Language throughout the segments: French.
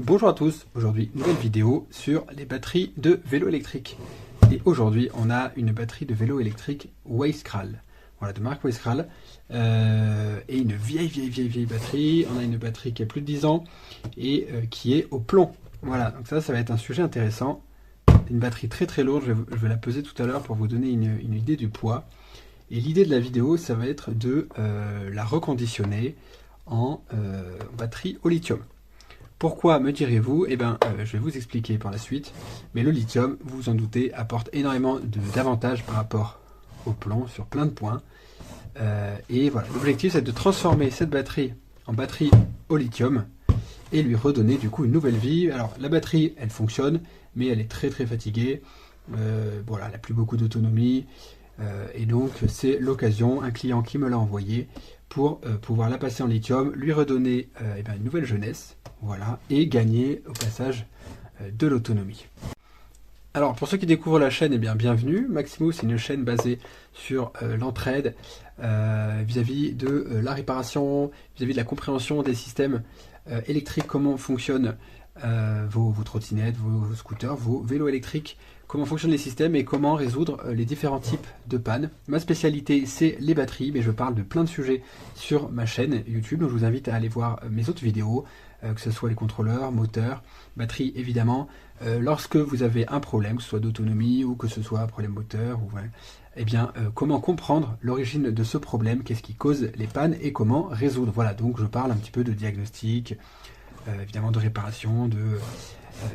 Bonjour à tous, aujourd'hui nouvelle vidéo sur les batteries de vélo électrique. Et aujourd'hui on a une batterie de vélo électrique Waskral, voilà, de marque Waskral, et une vieille batterie. On a une batterie qui a plus de 10 ans et qui est au plomb. Voilà, donc ça va être un sujet intéressant. Une batterie très lourde, je vais la peser tout à l'heure pour vous donner une idée du poids. Et l'idée de la vidéo, ça va être de la reconditionner en batterie au lithium. Pourquoi, me direz-vous? Eh bien, je vais vous expliquer par la suite. Mais le lithium, vous vous en doutez, apporte énormément d'avantages par rapport au plomb sur plein de points. Et voilà, l'objectif, c'est de transformer cette batterie en batterie au lithium et lui redonner du coup une nouvelle vie. Alors, la batterie, elle fonctionne, mais elle est très fatiguée. Voilà, elle n'a plus beaucoup d'autonomie. Et donc, c'est l'occasion, un client qui me l'a envoyé, pour pouvoir la passer en lithium, lui redonner une nouvelle jeunesse, voilà, et gagner au passage de l'autonomie. Alors pour ceux qui découvrent la chaîne, eh bien bienvenue. Maximo, c'est une chaîne basée sur l'entraide vis-à-vis de la réparation, vis-à-vis de la compréhension des systèmes électriques, comment fonctionnent vos trottinettes, vos scooters, vos vélos électriques, comment fonctionnent les systèmes et comment résoudre les différents types de pannes. Ma spécialité, c'est les batteries, mais je parle de plein de sujets sur ma chaîne YouTube, donc je vous invite à aller voir mes autres vidéos, que ce soit les contrôleurs, moteurs, batterie évidemment. Lorsque vous avez un problème, que ce soit d'autonomie ou que ce soit un problème moteur, ou voilà, eh bien, comment comprendre l'origine de ce problème, qu'est-ce qui cause les pannes et comment résoudre. Voilà, donc je parle un petit peu de diagnostic, évidemment de réparation,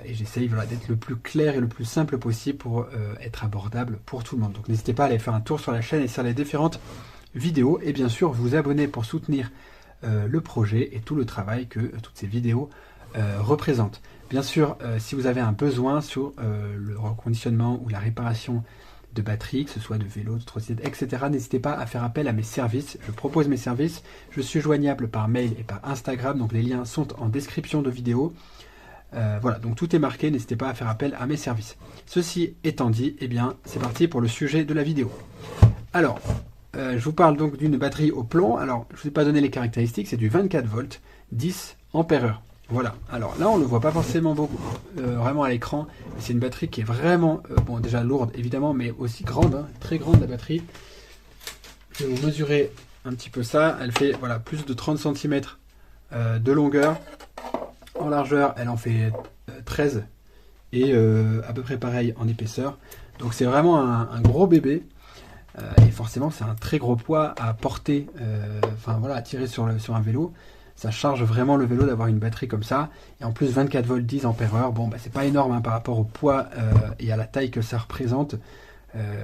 et j'essaye d'être le plus clair et le plus simple possible pour être abordable pour tout le monde. Donc n'hésitez pas à aller faire un tour sur la chaîne et sur les différentes vidéos, et bien sûr vous abonner pour soutenir le projet et tout le travail que toutes ces vidéos représentent. Bien sûr, si vous avez un besoin sur le reconditionnement ou la réparation de batterie, que ce soit de vélo, de trottinette, etc., n'hésitez pas à faire appel à mes services. Je propose mes services. Je suis joignable par mail et par Instagram, donc les liens sont en description de vidéo. Voilà, donc tout est marqué, n'hésitez pas à faire appel à mes services. Ceci étant dit, eh bien, c'est parti pour le sujet de la vidéo. Alors, je vous parle donc d'une batterie au plomb. Alors, je ne vous ai pas donné les caractéristiques, c'est du 24 volts, 10 ampères-heure. Voilà, alors là on ne le voit pas forcément beaucoup, vraiment à l'écran. C'est une batterie qui est vraiment, bon déjà lourde évidemment, mais aussi grande, hein, très grande la batterie. Je vais vous mesurer un petit peu ça. Elle fait voilà, plus de 30 cm de longueur. En largeur, elle en fait 13 et à peu près pareil en épaisseur. Donc c'est vraiment un gros bébé. Et forcément c'est un très gros poids à porter, à tirer sur un vélo. Ça charge vraiment le vélo d'avoir une batterie comme ça. Et en plus 24 volts 10 ampères-heure, bon c'est pas énorme hein, par rapport au poids et à la taille que ça représente.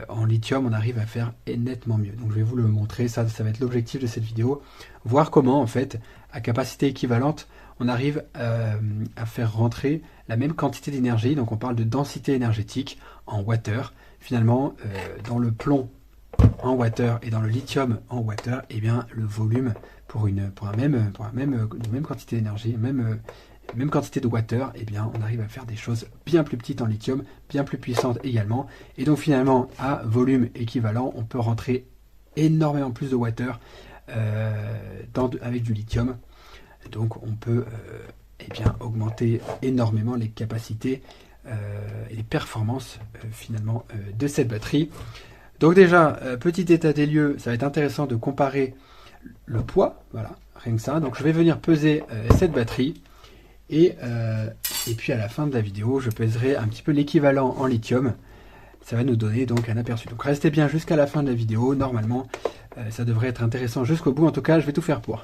En lithium on arrive à faire nettement mieux. Donc je vais vous le montrer, ça va être l'objectif de cette vidéo. Voir comment en fait à capacité équivalente on arrive à faire rentrer la même quantité d'énergie. Donc on parle de densité énergétique en wattheure. Finalement dans le plomb en water et dans le lithium en water, et bien le volume pour une même quantité d'énergie, même quantité de water, et bien on arrive à faire des choses bien plus petites en lithium, bien plus puissantes également. Et donc finalement à volume équivalent, on peut rentrer énormément plus de water avec du lithium. Donc on peut augmenter énormément les capacités et les performances finalement de cette batterie. Donc déjà, petit état des lieux, ça va être intéressant de comparer le poids, voilà, rien que ça. Donc je vais venir peser cette batterie et puis à la fin de la vidéo, je pèserai un petit peu l'équivalent en lithium. Ça va nous donner donc un aperçu. Donc restez bien jusqu'à la fin de la vidéo, normalement ça devrait être intéressant jusqu'au bout. En tout cas, je vais tout faire pour.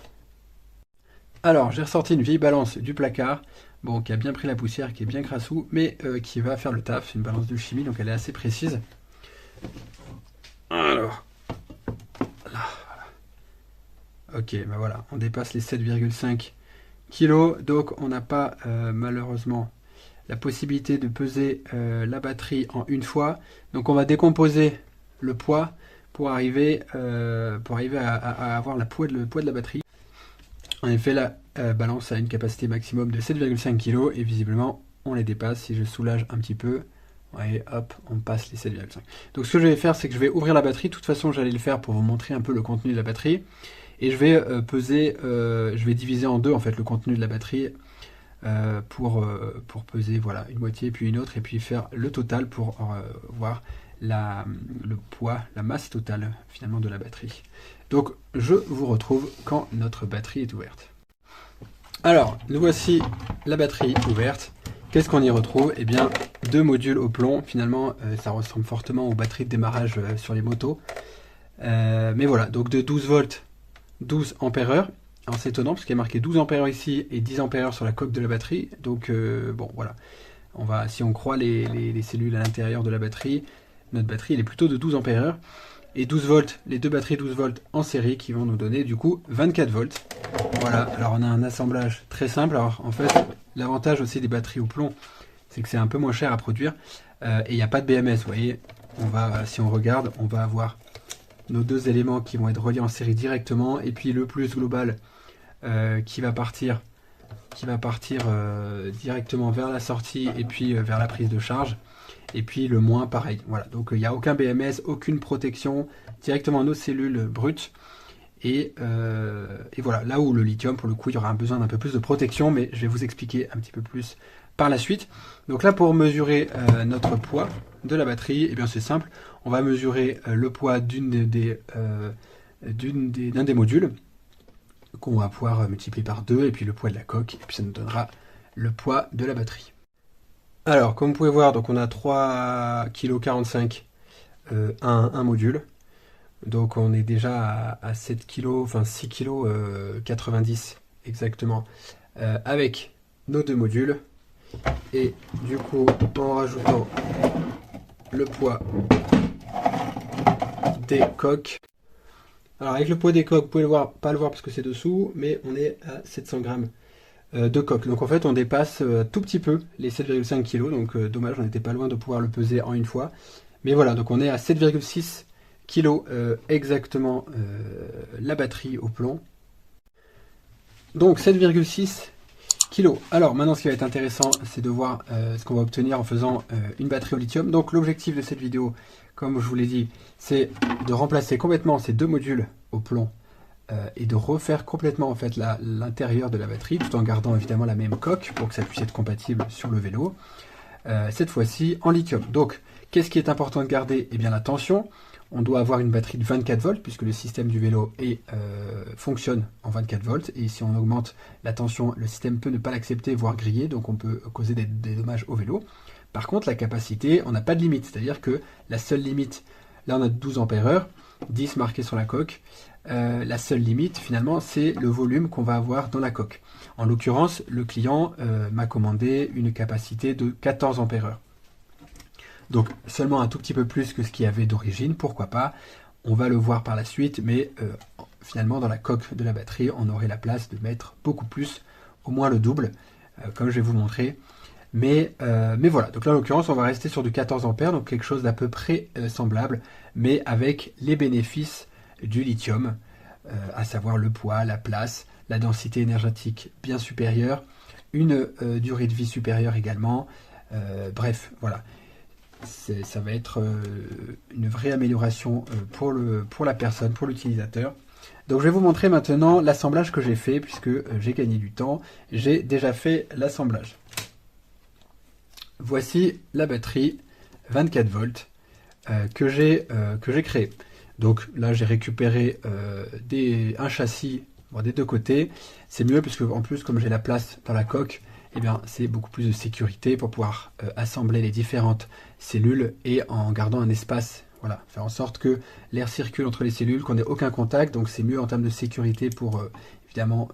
Alors, j'ai ressorti une vieille balance du placard, bon, qui a bien pris la poussière, qui est bien crassou, mais qui va faire le taf. C'est une balance de chimie, donc elle est assez précise. Alors, là, voilà. Ok, ben voilà, on dépasse les 7,5 kg, donc on n'a pas malheureusement la possibilité de peser la batterie en une fois. Donc on va décomposer le poids pour arriver à avoir le poids de la batterie. En effet, la balance a une capacité maximum de 7,5 kg et visiblement on les dépasse. Si je soulage un petit peu, ouais, hop, on passe les 7,5. Donc ce que je vais faire, c'est que je vais ouvrir la batterie. De toute façon, j'allais le faire pour vous montrer un peu le contenu de la batterie. Et je vais je vais diviser en deux en fait le contenu de la batterie pour peser voilà, une moitié puis une autre et puis faire le total pour voir le poids, la masse totale finalement de la batterie. Donc je vous retrouve quand notre batterie est ouverte. Alors, nous voici la batterie ouverte. Qu'est-ce qu'on y retrouve? Eh bien, 2 modules au plomb. Finalement, ça ressemble fortement aux batteries de démarrage sur les motos. Mais voilà, donc de 12 volts, 12 ampères-heure. Alors c'est étonnant parce qu'il y a marqué 12 ampères ici et 10 ampères sur la coque de la batterie. Donc bon, voilà. Si on croit les cellules à l'intérieur de la batterie, notre batterie elle est plutôt de 12 ampères-heure. Et 12 volts, les deux batteries 12 volts en série qui vont nous donner du coup 24 volts. Voilà, alors on a un assemblage très simple. Alors en fait, l'avantage aussi des batteries au plomb, c'est que c'est un peu moins cher à produire. Et il n'y a pas de BMS, vous voyez. Si on regarde, on va avoir nos 2 éléments qui vont être reliés en série directement. Et puis le plus global qui va partir directement vers la sortie et puis vers la prise de charge. Et puis le moins pareil. Voilà, donc il n'y a aucun BMS, aucune protection, directement nos cellules brutes. Et voilà, là où le lithium, pour le coup, il y aura besoin d'un peu plus de protection, mais je vais vous expliquer un petit peu plus par la suite. Donc là, pour mesurer notre poids de la batterie, eh bien c'est simple. On va mesurer le poids d'un des modules qu'on va pouvoir multiplier par 2 et puis le poids de la coque, et puis ça nous donnera le poids de la batterie. Alors, comme vous pouvez voir, donc on a 3,45 kg un module. Donc on est déjà à 7 kg, enfin 6 kg 90 exactement, avec nos 2 modules. Et du coup, en rajoutant le poids des coques. Alors avec le poids des coques, vous pouvez pas le voir parce que c'est dessous, mais on est à 700 grammes de coque. Donc en fait on dépasse tout petit peu les 7,5 kg, donc dommage, on n'était pas loin de pouvoir le peser en une fois. Mais voilà, donc on est à 7,6 kg exactement la batterie au plomb. Donc 7,6 kg. Alors maintenant ce qui va être intéressant, c'est de voir ce qu'on va obtenir en faisant une batterie au lithium. Donc l'objectif de cette vidéo, comme je vous l'ai dit, c'est de remplacer complètement ces 2 modules au plomb et de refaire complètement en fait l'intérieur de la batterie, tout en gardant évidemment la même coque pour que ça puisse être compatible sur le vélo. Cette fois-ci en lithium. Donc qu'est-ce qui est important de garder? Eh bien la tension. On doit avoir une batterie de 24 volts puisque le système du vélo fonctionne en 24 volts. Et si on augmente la tension, le système peut ne pas l'accepter, voire griller. Donc on peut causer des dommages au vélo. Par contre, la capacité, on n'a pas de limite. C'est-à-dire que la seule limite, là on a 12 ampères-heure, 10 marqués sur la coque. La seule limite, finalement, c'est le volume qu'on va avoir dans la coque. En l'occurrence, le client m'a commandé une capacité de 14 ampères-heure. Donc seulement un tout petit peu plus que ce qu'il y avait d'origine, pourquoi pas. On va le voir par la suite, mais finalement dans la coque de la batterie, on aurait la place de mettre beaucoup plus, au moins le double, comme je vais vous montrer. Mais voilà, donc là en l'occurrence, on va rester sur du 14 ampères, donc quelque chose d'à peu près semblable, mais avec les bénéfices du lithium, à savoir le poids, la place, la densité énergétique bien supérieure, une durée de vie supérieure également, bref, voilà. Ça va être une vraie amélioration pour la personne, pour l'utilisateur. Donc je vais vous montrer maintenant l'assemblage que j'ai fait, puisque j'ai gagné du temps. J'ai déjà fait l'assemblage. Voici la batterie 24 volts que j'ai créée. Donc là j'ai récupéré un châssis des 2 côtés. C'est mieux puisque en plus comme j'ai la place dans la coque, eh bien, c'est beaucoup plus de sécurité pour pouvoir assembler les différentes cellules et en gardant un espace, voilà, faire en sorte que l'air circule entre les cellules, qu'on n'ait aucun contact, donc c'est mieux en termes de sécurité pour évidemment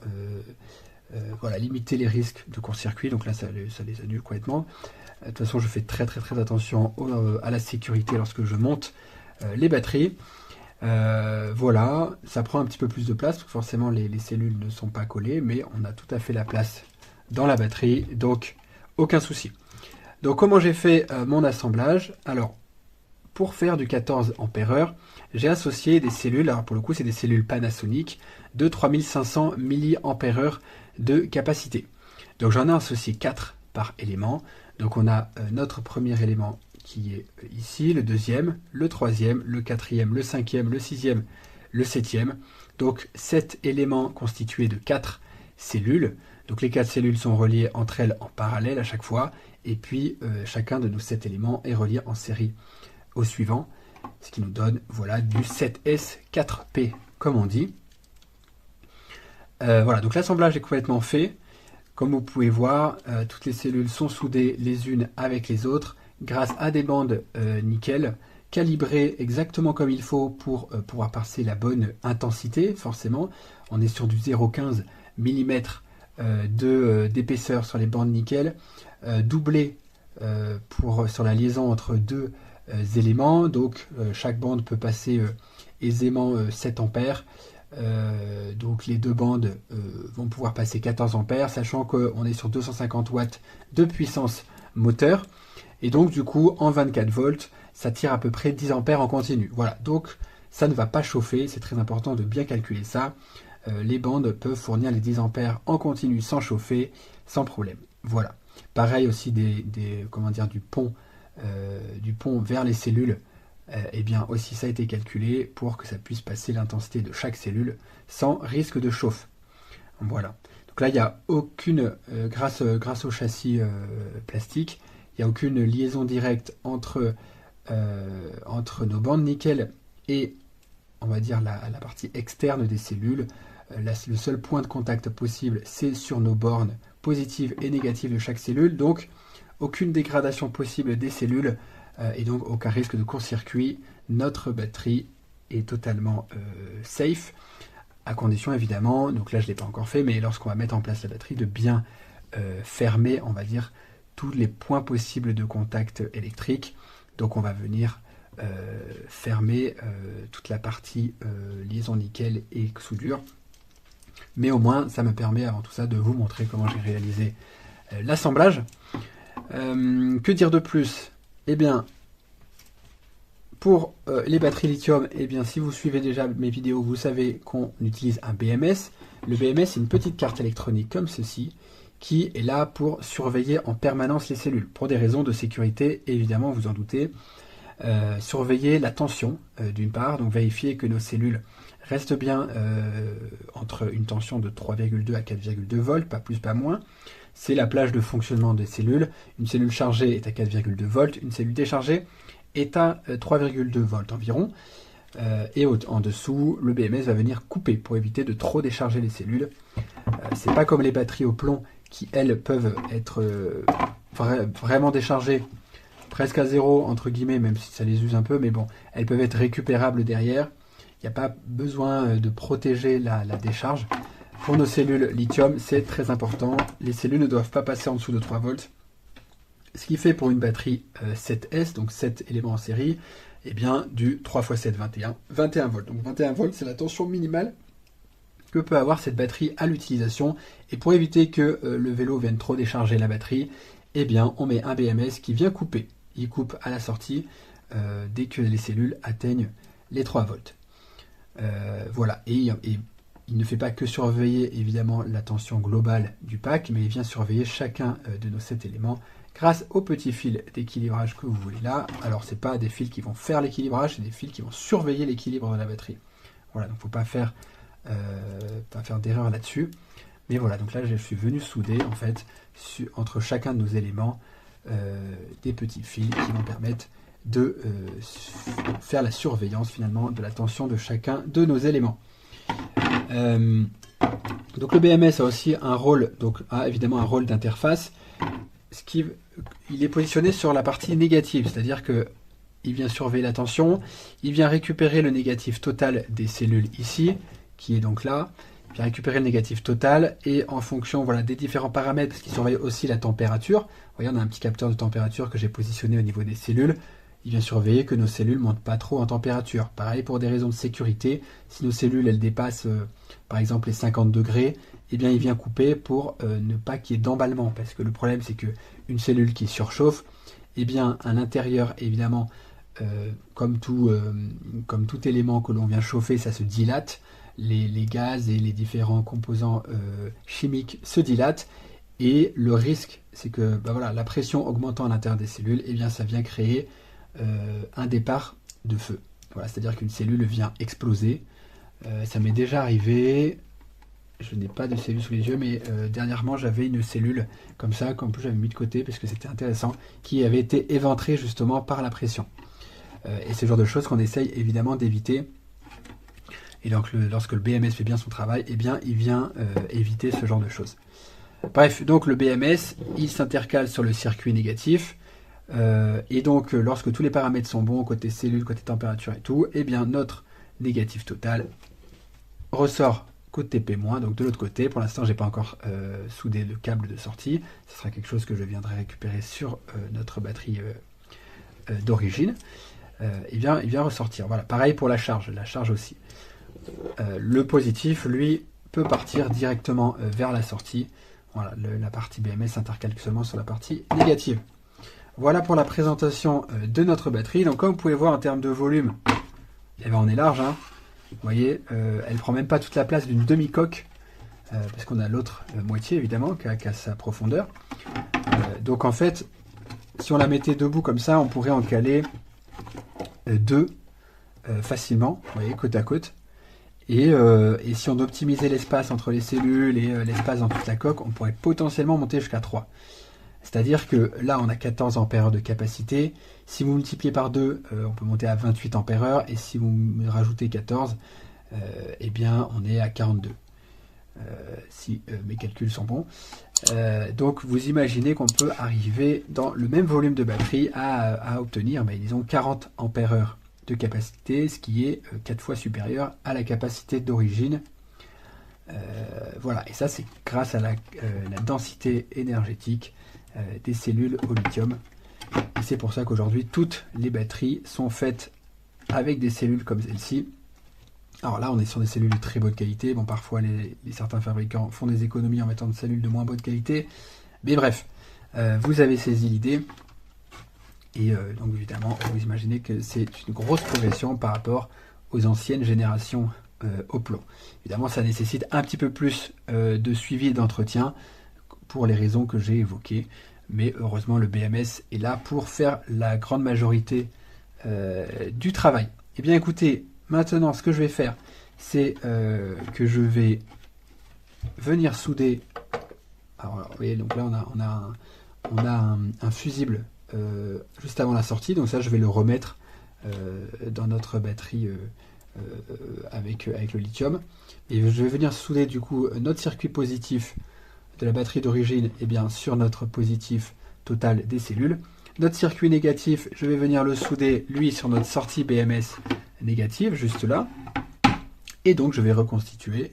voilà, limiter les risques de court-circuit, donc là ça les annule complètement. De toute façon je fais très attention à la sécurité lorsque je monte les batteries. Voilà, ça prend un petit peu plus de place, parce que forcément les cellules ne sont pas collées, mais on a tout à fait la place dans la batterie, donc aucun souci. Donc comment j'ai fait mon assemblage? Alors, pour faire du 14 ampères-heure, j'ai associé des cellules, alors pour le coup c'est des cellules Panasonic, de 3500 mAh de capacité. Donc j'en ai associé 4 par élément. Donc on a notre premier élément qui est ici, le deuxième, le troisième, le quatrième, le cinquième, le sixième, le septième. Donc 7 éléments constitués de 4 cellules. Donc les 4 cellules sont reliées entre elles en parallèle à chaque fois, et puis chacun de nos 7 éléments est relié en série au suivant, ce qui nous donne voilà, du 7S4P, comme on dit. Voilà, donc l'assemblage est complètement fait. Comme vous pouvez voir, toutes les cellules sont soudées les unes avec les autres grâce à des bandes nickel, calibrées exactement comme il faut pour pouvoir passer la bonne intensité, forcément. On est sur du 0,15 mm d'épaisseur sur les bandes nickel, doublé sur la liaison entre deux éléments. Donc chaque bande peut passer aisément 7 ampères. Donc les deux bandes vont pouvoir passer 14 ampères, sachant qu'on est sur 250 watts de puissance moteur. Et donc du coup, en 24 volts, ça tire à peu près 10 ampères en continu. Voilà, donc ça ne va pas chauffer, c'est très important de bien calculer ça. Les bandes peuvent fournir les 10 ampères en continu sans chauffer, sans problème. Voilà. Pareil aussi comment dire, du pont vers les cellules. Eh bien aussi ça a été calculé pour que ça puisse passer l'intensité de chaque cellule sans risque de chauffe. Voilà. Donc là il n'y a aucune, grâce au châssis plastique, il n'y a aucune liaison directe entre nos bandes nickel et on va dire la partie externe des cellules. Le seul point de contact possible c'est sur nos bornes positives et négatives de chaque cellule. Donc aucune dégradation possible des cellules. Et donc aucun risque de court-circuit. Notre batterie est totalement safe, à condition évidemment, donc là je ne l'ai pas encore fait, mais lorsqu'on va mettre en place la batterie, de bien fermer, on va dire, tous les points possibles de contact électrique. Donc on va venir fermer toute la partie liaison nickel et soudure. Mais au moins ça me permet avant tout ça de vous montrer comment j'ai réalisé l'assemblage. Que dire de plus ? Eh bien, pour les batteries lithium, eh bien, si vous suivez déjà mes vidéos, vous savez qu'on utilise un BMS. Le BMS, c'est une petite carte électronique comme ceci, qui est là pour surveiller en permanence les cellules, pour des raisons de sécurité, évidemment, vous en doutez. Surveiller la tension, d'une part, donc vérifier que nos cellules restent bien entre une tension de 3,2 à 4,2 volts, pas plus, pas moins. C'est la plage de fonctionnement des cellules. Une cellule chargée est à 4,2 volts, une cellule déchargée est à 3,2 volts environ. Et en dessous, le BMS va venir couper pour éviter de trop décharger les cellules. C'est pas comme les batteries au plomb qui, elles, peuvent être vraiment déchargées presque à zéro, entre guillemets, même si ça les use un peu, mais bon, elles peuvent être récupérables derrière. Il n'y a pas besoin de protéger la décharge. Pour nos cellules lithium, c'est très important. Les cellules ne doivent pas passer en dessous de 3 volts. Ce qui fait pour une batterie 7S, donc 7 éléments en série, eh bien du 3 x 7, 21 volts. Donc 21 volts, c'est la tension minimale que peut avoir cette batterie à l'utilisation. Et pour éviter que le vélo vienne trop décharger la batterie, eh bien on met un BMS qui vient couper. Il coupe à la sortie dès que les cellules atteignent les 3 volts. Voilà, et il ne fait pas que surveiller évidemment la tension globale du pack, mais il vient surveiller chacun de nos 7 éléments grâce aux petits fils d'équilibrage que vous voyez là. Alors ce n'est pas des fils qui vont faire l'équilibrage, c'est des fils qui vont surveiller l'équilibre de la batterie. Voilà, donc il ne faut pas faire d'erreur là-dessus. Mais voilà, donc là je suis venu souder en fait entre chacun de nos éléments des petits fils qui vont permettre de faire la surveillance finalement de la tension de chacun de nos éléments. Donc le BMS a aussi un rôle, évidemment un rôle d'interface. Il est positionné sur la partie négative, c'est-à-dire que il vient surveiller la tension, il vient récupérer le négatif total des cellules ici, qui est donc là, il vient récupérer le négatif total, et en fonction des différents paramètres, parce qu'il surveille aussi la température, vous voyez on a un petit capteur de température que j'ai positionné au niveau des cellules, il vient surveiller que nos cellules ne montent pas trop en température. Pareil pour des raisons de sécurité, si nos cellules elles dépassent par exemple les 50 degrés, eh bien il vient couper pour ne pas qu'il y ait d'emballement, parce que le problème c'est qu'une cellule qui surchauffe, eh bien à l'intérieur évidemment, comme tout élément que l'on vient chauffer, ça se dilate, les gaz et les différents composants chimiques se dilatent, et le risque c'est que la pression augmentant à l'intérieur des cellules, eh bien ça vient créer un départ de feu. Voilà, c'est-à-dire qu'une cellule vient exploser. Ça m'est déjà arrivé. je n'ai pas de cellule sous les yeux, mais dernièrement j'avais une cellule comme ça, qu'en plus j'avais mis de côté parce que c'était intéressant, qui avait été éventrée justement par la pression. Et c'est le genre de choses qu'on essaye évidemment d'éviter. Et donc lorsque le BMS fait bien son travail, eh bien il vient éviter ce genre de choses. Bref, donc le BMS, il s'intercale sur le circuit négatif. Et donc lorsque tous les paramètres sont bons, côté cellule, côté température et tout, eh bien notre négatif total ressort côté P-, donc de l'autre côté. Pour l'instant, j'ai pas encore soudé le câble de sortie. Ce sera quelque chose que je viendrai récupérer sur notre batterie d'origine. Il vient ressortir. Voilà, pareil pour la charge aussi. Le positif, lui, peut partir directement vers la sortie. Voilà, la partie BMS s'intercale seulement sur la partie négative. Voilà pour la présentation de notre batterie. Donc comme vous pouvez voir en termes de volume, eh ben, on est large. Hein. Vous voyez, elle ne prend même pas toute la place d'une demi-coque, parce qu'on a l'autre moitié évidemment qui a sa profondeur. Donc en fait, si on la mettait debout comme ça, on pourrait en caler deux facilement, vous voyez, côte à côte. Et si on optimisait l'espace entre les cellules et l'espace dans toute la coque, on pourrait potentiellement monter jusqu'à 3. C'est-à-dire que là, on a 14 ampères de capacité. Si vous multipliez par 2, on peut monter à 28 ampères. Et si vous rajoutez 14, eh bien, on est à 42. Si mes calculs sont bons. Donc, vous imaginez qu'on peut arriver dans le même volume de batterie à obtenir, disons, 40 ampères de capacité, ce qui est 4 fois supérieur à la capacité d'origine. Voilà, et ça, c'est grâce à la densité énergétique des cellules au lithium. Et c'est pour ça qu'aujourd'hui, toutes les batteries sont faites avec des cellules comme celle-ci. Alors là, on est sur des cellules de très bonne qualité. Bon, parfois, certains fabricants font des économies en mettant des cellules de moins bonne qualité. Mais bref, vous avez saisi l'idée. Et donc, évidemment, vous imaginez que c'est une grosse progression par rapport aux anciennes générations au plomb. Évidemment, ça nécessite un petit peu plus de suivi et d'entretien pour les raisons que j'ai évoquées. Mais heureusement, le BMS est là pour faire la grande majorité du travail. Eh bien, écoutez, maintenant, ce que je vais faire, c'est que je vais venir souder. Alors, vous voyez, donc là, on a un fusible juste avant la sortie. Donc ça, je vais le remettre dans notre batterie avec le lithium. Et je vais venir souder, du coup, notre circuit positif de la batterie d'origine sur notre positif total des cellules. Notre circuit négatif, je vais venir le souder, lui, sur notre sortie BMS négative, juste là. Et donc, je vais reconstituer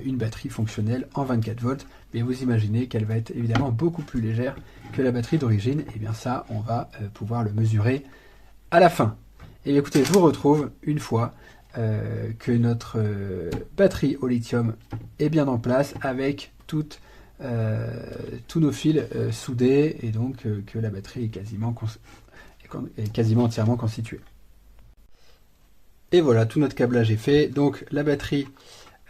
une batterie fonctionnelle en 24 volts. Mais vous imaginez qu'elle va être évidemment beaucoup plus légère que la batterie d'origine. Et bien ça, on va pouvoir le mesurer à la fin. Et écoutez, je vous retrouve une fois que notre batterie au lithium est bien en place avec tous nos fils soudés et donc que la batterie est quasiment entièrement constituée. Et voilà, tout notre câblage est fait. Donc la batterie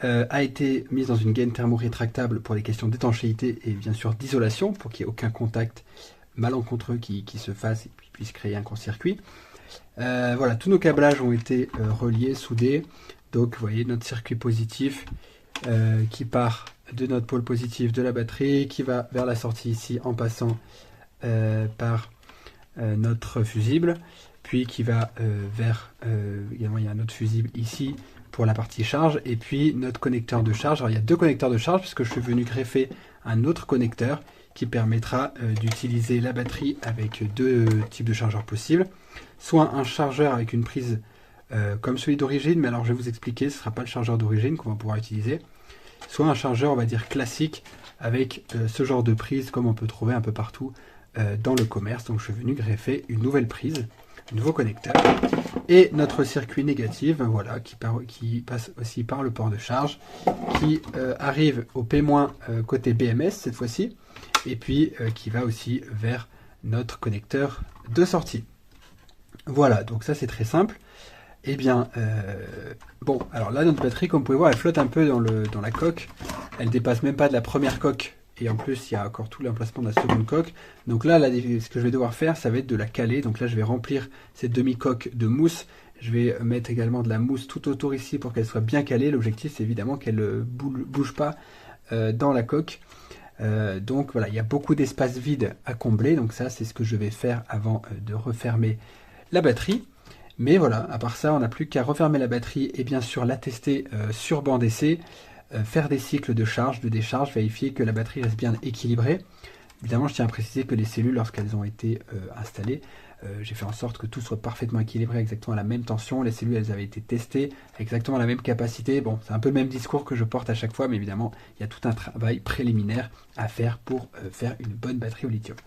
a été mise dans une gaine thermo-rétractable pour les questions d'étanchéité et bien sûr d'isolation pour qu'il n'y ait aucun contact malencontreux qui se fasse et puis puisse créer un court-circuit. Voilà, tous nos câblages ont été reliés, soudés. Donc vous voyez notre circuit positif qui part de notre pôle positif de la batterie, qui va vers la sortie ici en passant par notre fusible, puis qui va également il y a un autre fusible ici pour la partie charge, et puis notre connecteur de charge. Alors il y a deux connecteurs de charge puisque je suis venu greffer un autre connecteur qui permettra d'utiliser la batterie avec deux types de chargeurs possibles, soit un chargeur avec une prise comme celui d'origine, mais alors je vais vous expliquer, ce ne sera pas le chargeur d'origine qu'on va pouvoir utiliser, soit un chargeur on va dire classique avec ce genre de prise comme on peut trouver un peu partout dans le commerce. Donc je suis venu greffer une nouvelle prise, un nouveau connecteur, et notre circuit négatif, voilà, qui passe aussi par le port de charge, qui arrive au P- côté BMS cette fois-ci, et puis qui va aussi vers notre connecteur de sortie. Voilà, donc ça c'est très simple. Eh bien, bon, alors là notre batterie, comme vous pouvez voir, elle flotte un peu dans la coque. Elle dépasse même pas de la première coque. Et en plus, il y a encore tout l'emplacement de la seconde coque. Donc là, ce que je vais devoir faire, ça va être de la caler. Donc là, je vais remplir cette demi-coque de mousse. Je vais mettre également de la mousse tout autour ici pour qu'elle soit bien calée. L'objectif c'est évidemment qu'elle ne bouge pas dans la coque. Donc voilà, il y a beaucoup d'espace vide à combler. Donc ça c'est ce que je vais faire avant de refermer la batterie. Mais voilà, à part ça, on n'a plus qu'à refermer la batterie et bien sûr la tester sur banc d'essai, faire des cycles de charge, de décharge, vérifier que la batterie reste bien équilibrée. Évidemment, je tiens à préciser que les cellules, lorsqu'elles ont été installées, j'ai fait en sorte que tout soit parfaitement équilibré, exactement à la même tension. Les cellules, elles avaient été testées à exactement la même capacité. Bon, c'est un peu le même discours que je porte à chaque fois, mais évidemment, il y a tout un travail préliminaire à faire pour faire une bonne batterie au lithium.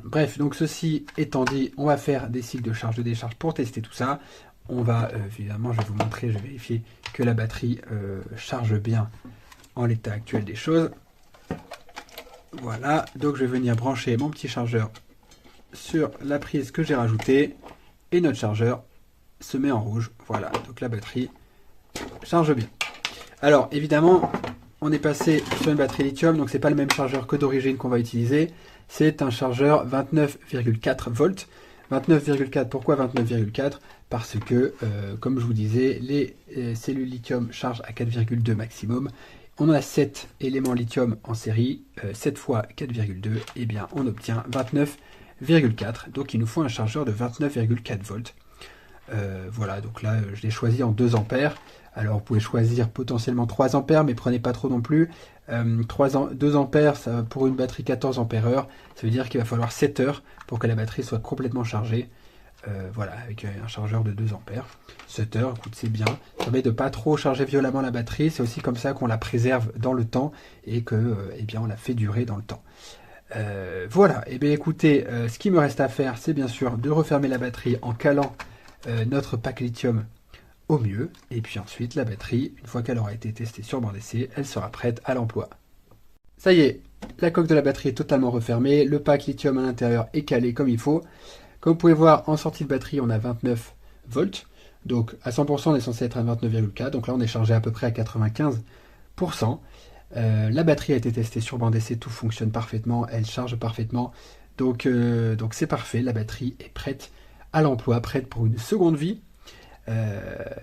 Bref, donc ceci étant dit, on va faire des cycles de charge de décharge pour tester tout ça. On va, évidemment, je vais vous montrer, je vais vérifier que la batterie charge bien en l'état actuel des choses. Voilà, donc je vais venir brancher mon petit chargeur sur la prise que j'ai rajoutée et notre chargeur se met en rouge. Voilà, donc la batterie charge bien. Alors, évidemment, on est passé sur une batterie lithium, donc c'est pas le même chargeur que d'origine qu'on va utiliser. C'est un chargeur 29,4 volts. 29,4, pourquoi 29,4? Parce que, comme je vous disais, les cellules lithium chargent à 4,2 maximum. On a 7 éléments lithium en série, 7 fois 4,2, et bien on obtient 29,4. Donc il nous faut un chargeur de 29,4 volts. Voilà, donc là je l'ai choisi en 2 ampères. Alors vous pouvez choisir potentiellement 3 ampères, mais prenez pas trop non plus. 2 ampères ça, pour une batterie 14 ampères heure, ça veut dire qu'il va falloir 7 heures pour que la batterie soit complètement chargée. Voilà, avec un chargeur de 2 ampères. 7 heures, écoute, c'est bien. Ça permet de pas trop charger violemment la batterie. C'est aussi comme ça qu'on la préserve dans le temps et que, eh bien, on la fait durer dans le temps. Voilà, et bien écoutez, ce qui me reste à faire, c'est bien sûr de refermer la batterie en calant notre pack lithium au mieux. Et puis ensuite, la batterie, une fois qu'elle aura été testée sur banc d'essai, elle sera prête à l'emploi. Ça y est, la coque de la batterie est totalement refermée. Le pack lithium à l'intérieur est calé comme il faut. Comme vous pouvez voir, en sortie de batterie, on a 29 volts. Donc à 100%, on est censé être à 29,4. Donc là, on est chargé à peu près à 95%. La batterie a été testée sur banc d'essai, tout fonctionne parfaitement, elle charge parfaitement. Donc c'est parfait, la batterie est prête à l'emploi, prête pour une seconde vie.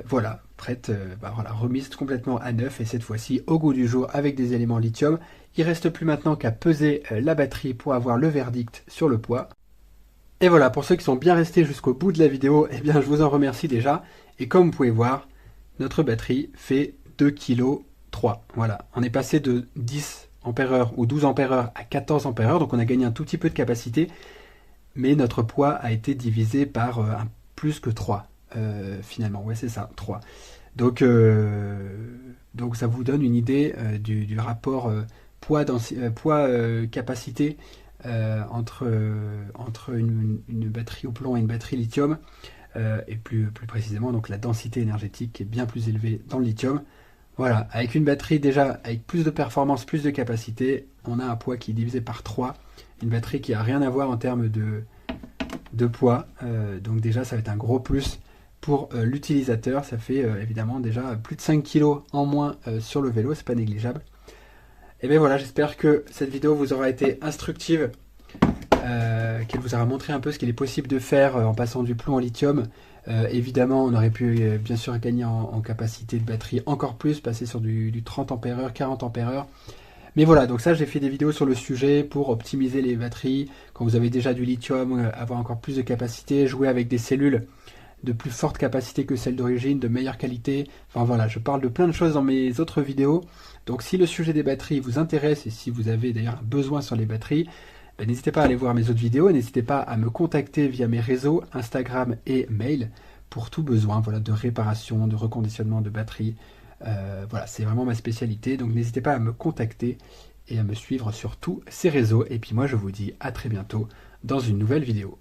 Voilà, prête, voilà, remise complètement à neuf et cette fois-ci au goût du jour avec des éléments lithium. Il ne reste plus maintenant qu'à peser la batterie pour avoir le verdict sur le poids. Et voilà, pour ceux qui sont bien restés jusqu'au bout de la vidéo, eh bien je vous en remercie déjà. Et comme vous pouvez voir, notre batterie fait 2,3 kg. Voilà, on est passé de 10 ampères-heure ou 12 ampères-heure à 14 ampères-heure, donc on a gagné un tout petit peu de capacité, mais notre poids a été divisé par plus que 3, finalement. Ouais, c'est ça, 3. Donc ça vous donne une idée du rapport poids-capacité entre une batterie au plomb et une batterie lithium, et plus précisément donc la densité énergétique qui est bien plus élevée dans le lithium. Voilà, avec une batterie déjà avec plus de performance, plus de capacité, on a un poids qui est divisé par 3, une batterie qui n'a rien à voir en termes de poids, donc déjà ça va être un gros plus pour l'utilisateur. Ça fait évidemment déjà plus de 5 kg en moins sur le vélo, c'est pas négligeable. Et bien voilà, j'espère que cette vidéo vous aura été instructive, qu'elle vous aura montré un peu ce qu'il est possible de faire en passant du plomb au lithium. Évidemment, on aurait pu bien sûr gagner en capacité de batterie encore plus, passer sur du 30 ampères-heure, 40 ampères-heure. Mais voilà, donc ça j'ai fait des vidéos sur le sujet pour optimiser les batteries. Quand vous avez déjà du lithium, avoir encore plus de capacité, jouer avec des cellules de plus forte capacité que celles d'origine, de meilleure qualité. Enfin voilà, je parle de plein de choses dans mes autres vidéos. Donc si le sujet des batteries vous intéresse et si vous avez d'ailleurs un besoin sur les batteries, ben, n'hésitez pas à aller voir mes autres vidéos, n'hésitez pas à me contacter via mes réseaux, Instagram et mail, pour tout besoin voilà, de réparation, de reconditionnement de batteries. Voilà, c'est vraiment ma spécialité, donc n'hésitez pas à me contacter et à me suivre sur tous ces réseaux. Et puis moi je vous dis à très bientôt dans une nouvelle vidéo.